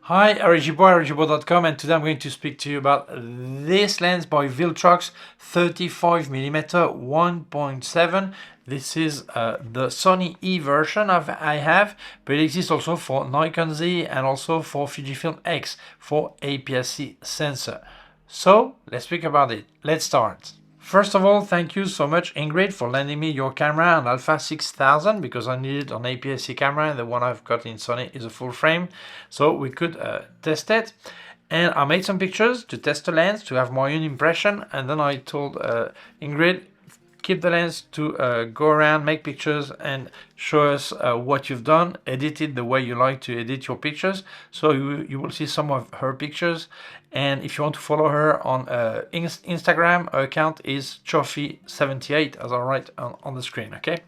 Hi, Gibaud, Gibaud.com, and today I'm going to speak to you about this lens by Viltrox, 35mm 1.7. This is the Sony E version I have, but it exists also for Nikon Z and also for Fujifilm X for APS-C sensor. So let's speak about it. Let's start. First of all, thank you so much, Ingrid, for lending me your camera on Alpha 6000 because I needed an APS-C camera, and the one I've got in Sony is a full frame, so we could test it. And I made some pictures to test the lens to have my own impression, and then I told Ingrid, keep the lens to go around, make pictures, and show us what you've done. Edit it the way you like to edit your pictures. So you will see some of her pictures. And if you want to follow her on Instagram, her account is Chofi78, as I write on the screen, okay?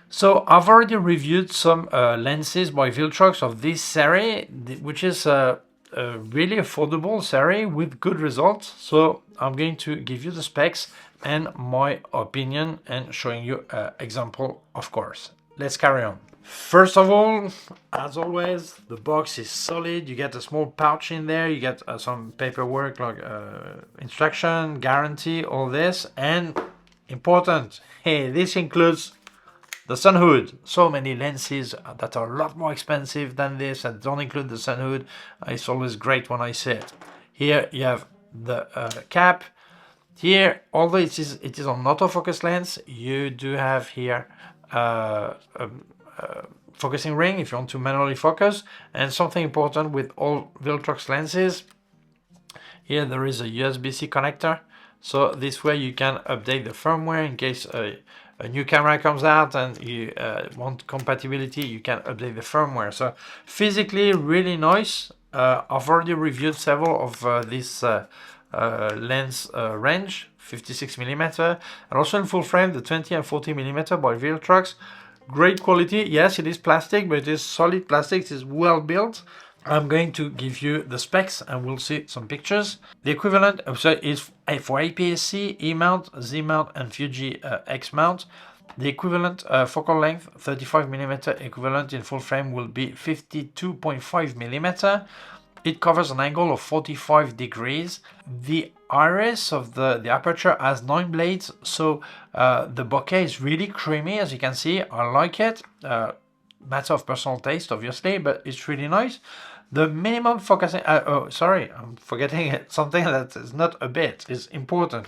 So I've already reviewed some lenses by Viltrox of this series, which is a really affordable series with good results. So I'm going to give you the specs and my opinion and showing you an example, of course. Let's carry on. First of all, as always, the box is solid. You get a small pouch in there. You get some paperwork like instruction, guarantee, all this. And important, hey, this includes the sun hood. So many lenses that are a lot more expensive than this and don't include the sun hood. It's always great when I say it. Here you have the cap. Here, although it is an autofocus lens, you do have here focusing ring if you want to manually focus. And something important with all Viltrox lenses, here there is a USB-C connector. So this way you can update the firmware in case a new camera comes out and you want compatibility, you can update the firmware. So physically really nice. I've already reviewed several of this lens range, 56mm, and also in full frame, the 20 and 40mm by Viltrox. Great quality. Yes, it is plastic, but it is solid plastic. It is well built. I'm going to give you the specs and we'll see some pictures. The equivalent is for APS-C, E mount, Z mount, and Fuji X mount. The equivalent focal length, 35mm equivalent in full frame, will be 52.5mm. It covers an angle of 45 degrees. The iris of the aperture has 9 blades, so the bokeh is really creamy, as you can see. I like it. Matter of personal taste, obviously, but it's really nice. The minimum focusing, sorry, I'm forgetting something that is not a bit, is important.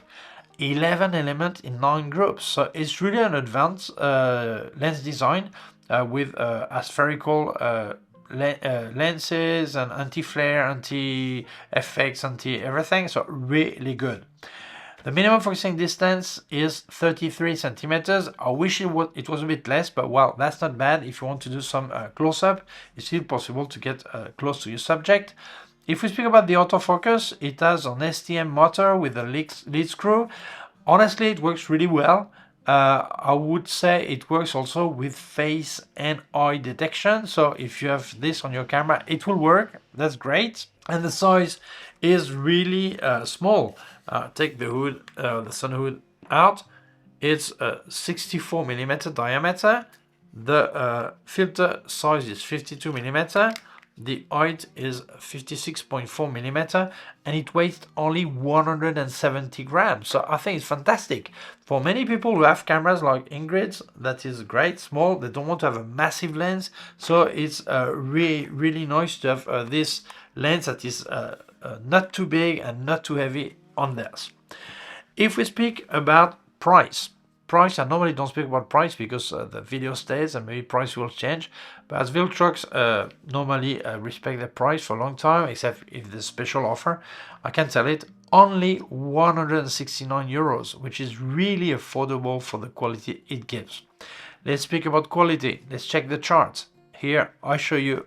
11 elements in 9 groups, so it's really an advanced lens design with aspherical lenses and anti-flare, anti-effects, anti-everything, so really good. The minimum focusing distance is 33 centimeters. I wish it was a bit less, but well, that's not bad. If you want to do some close-up, it's still possible to get close to your subject. If we speak about the autofocus, it has an STM motor with a lead screw. Honestly, it works really well. I would say it works also with face and eye detection. So if you have this on your camera, it will work. That's great. And the size is really small. Take the hood, the sun hood out. It's a 64mm diameter. The filter size is 52mm. The height is 56.4mm, and it weighs only 170 grams. So I think it's fantastic. For many people who have cameras like Ingrid's, that is great, small, they don't want to have a massive lens. So it's really nice to have this lens that is not too big and not too heavy on theirs. If we speak about price, I normally don't speak about price because the video stays and maybe price will change. But as Viltrox normally respect the price for a long time, except if there's special offer, I can tell it only 169 euros, which is really affordable for the quality it gives. Let's speak about quality. Let's check the charts. Here I show you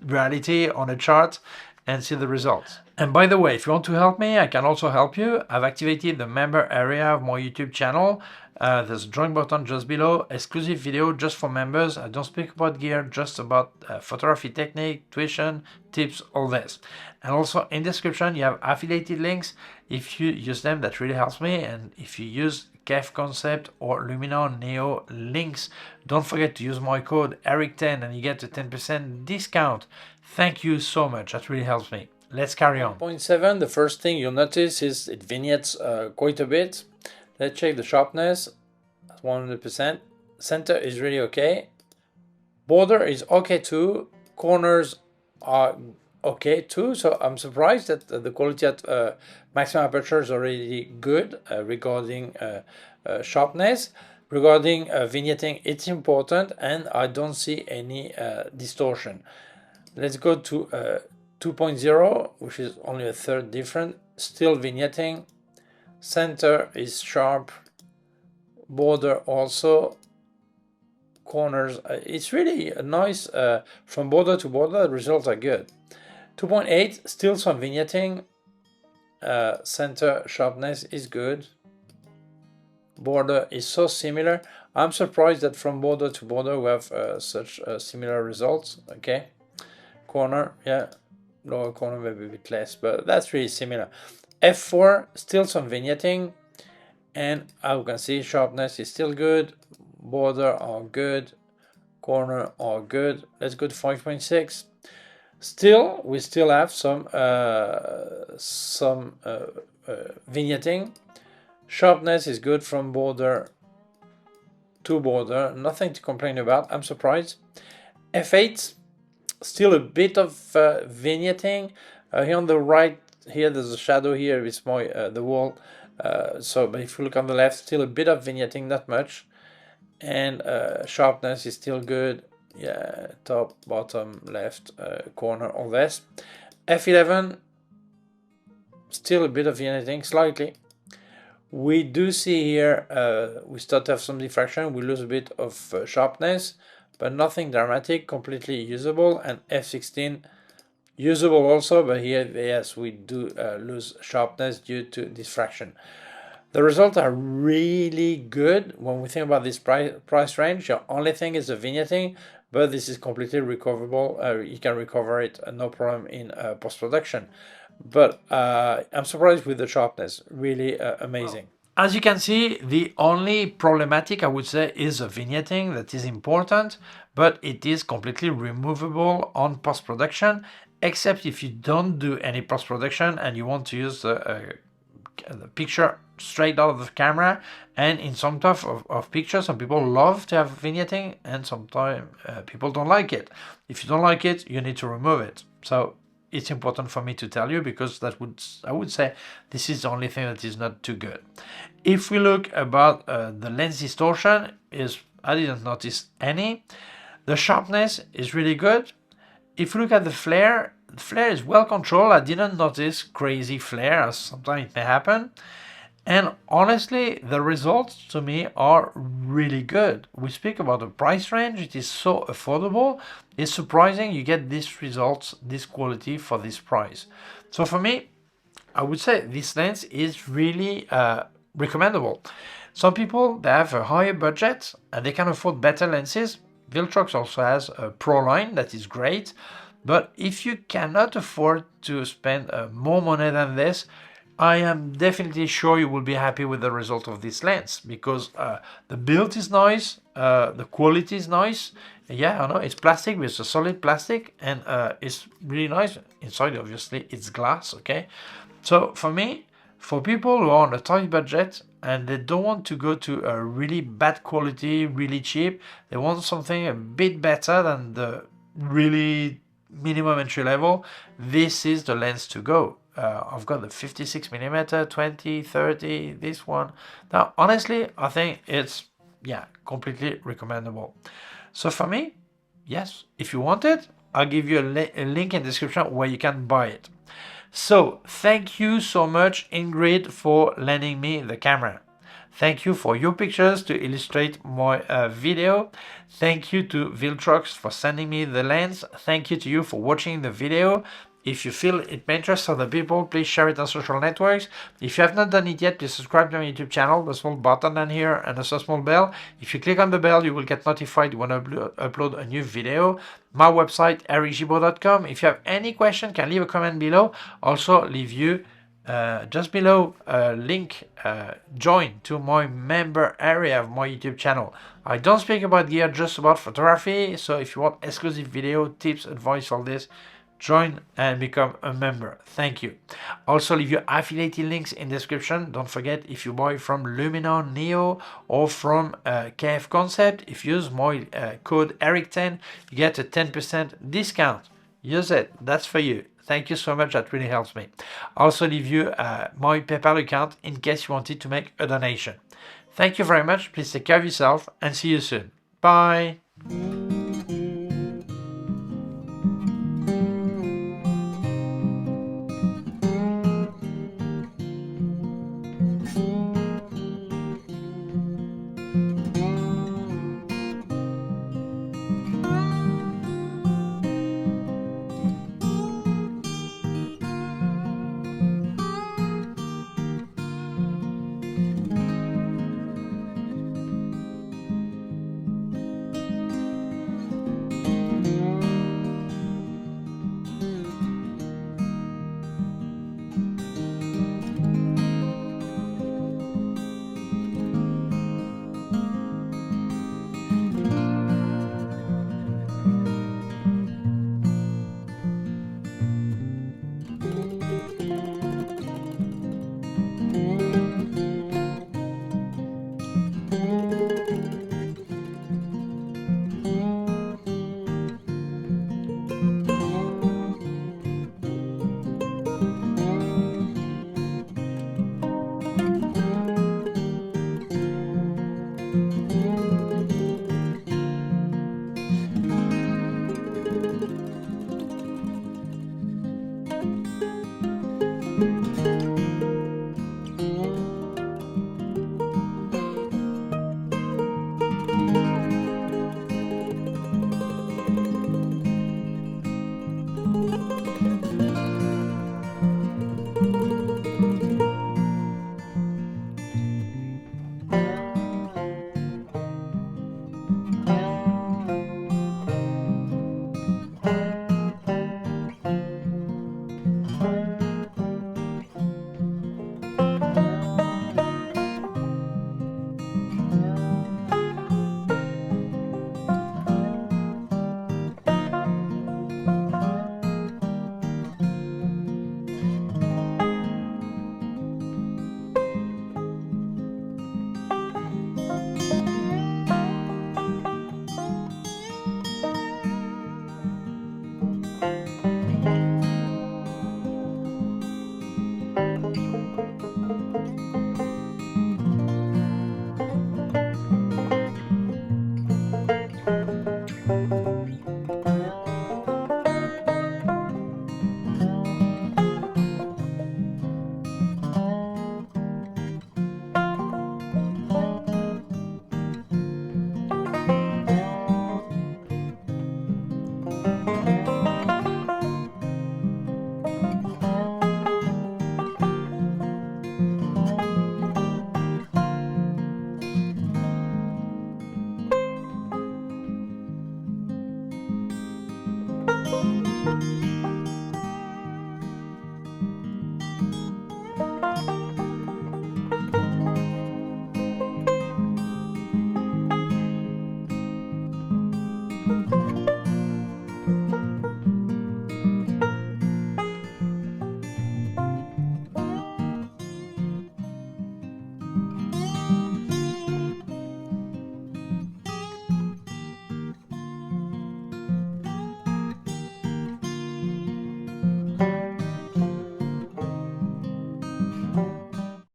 reality on a chart and see the results. And by the way, if you want to help me, I can also help you. I've activated the member area of my YouTube channel. There's a join button just below, exclusive video just for members. I don't speak about gear, just about photography technique, tuition, tips, all this. And also in description you have affiliated links. If you use them, that really helps me. And if you use K&F Concept or Luminar Neo links, don't forget to use my code ERIC10 and you get a 10% discount. Thank you so much, that really helps me. Let's carry on. 1.7, the first thing you'll notice is it vignettes quite a bit. Let's check the sharpness at 100%. Center is really okay. Border is okay too. Corners are okay too. So I'm surprised that the quality at maximum aperture is already good regarding sharpness. Regarding vignetting, it's important, and I don't see any distortion. Let's go to 2.0, which is only a third different. Still vignetting. Center is sharp. Border also. Corners, it's really a nice, from border to border, the results are good. 2.8, still some vignetting. Center sharpness is good. Border is so similar. I'm surprised that from border to border we have such similar results. Okay. Corner, yeah, lower corner maybe a bit less, but that's really similar. F4, still some vignetting, and as you can see, sharpness is still good, border are good, corner are good. Let's go to 5.6. Still, we still have some vignetting. Sharpness is good from border to border, nothing to complain about. I'm surprised. F8. Still a bit of vignetting. Here on the right, here there's a shadow here, it's more the wall. But if you look on the left, still a bit of vignetting, not much. And sharpness is still good. Yeah, top, bottom, left, corner, all this. F11, still a bit of vignetting, slightly. We do see here, we start to have some diffraction, we lose a bit of sharpness, but nothing dramatic, completely usable. And F16, usable also, but here, yes, we do lose sharpness due to diffraction. The results are really good when we think about this price range. The only thing is the vignetting, but this is completely recoverable. You can recover it, no problem in post-production. But I'm surprised with the sharpness, really amazing. As you can see, the only problematic, I would say, is the vignetting. That is important, but it is completely removable on post-production, except if you don't do any post-production and you want to use the picture straight out of the camera. And in some type of pictures, some people love to have vignetting, and sometimes people don't like it. If you don't like it, you need to remove it. So it's important for me to tell you, because I would say this is the only thing that is not too good. If we look about the lens distortion, I didn't notice any. The sharpness is really good. If you look at the flare is well controlled. I didn't notice crazy flare, as sometimes it may happen. And honestly, the results to me are really good. We speak about the price range, it is so affordable. It's surprising you get these results, this quality for this price. So for me, I would say this lens is really recommendable. Some people, they have a higher budget and they can afford better lenses. Viltrox also has a Pro line that is great. But if you cannot afford to spend more money than this, I am definitely sure you will be happy with the result of this lens, because the build is nice, the quality is nice. Yeah, I know it's plastic, but it's a solid plastic, and it's really nice. Inside, obviously, it's glass, okay? So for me, for people who are on a tight budget and they don't want to go to a really bad quality, really cheap, they want something a bit better than the really minimum entry level, this is the lens to go. I've got the 56mm, 20, 30, this one. Now, honestly, I think it's, yeah, completely recommendable. So for me, yes, if you want it, I'll give you a link in the description where you can buy it. So thank you so much, Ingrid, for lending me the camera. Thank you for your pictures to illustrate my video. Thank you to Viltrox for sending me the lens. Thank you to you for watching the video. If you feel it may interest other people, please share it on social networks. If you have not done it yet, please subscribe to my YouTube channel, the small button down here and the small bell. If you click on the bell, you will get notified when I upload a new video. My website, ericgibaud.com. If you have any question, can leave a comment below. Also, leave you just below a link, join to my member area of my YouTube channel. I don't speak about gear, just about photography. So if you want exclusive video, tips, advice, all this, join and become a member. Thank you. Also leave your affiliated links in description. Don't forget, if you buy from Luminar Neo or from K&F Concept, if you use my code ERIC10, you get a 10% discount. Use it. That's for you. Thank you so much. That really helps me. Also leave you my PayPal account in case you wanted to make a donation. Thank you very much. Please take care of yourself and see you soon. Bye.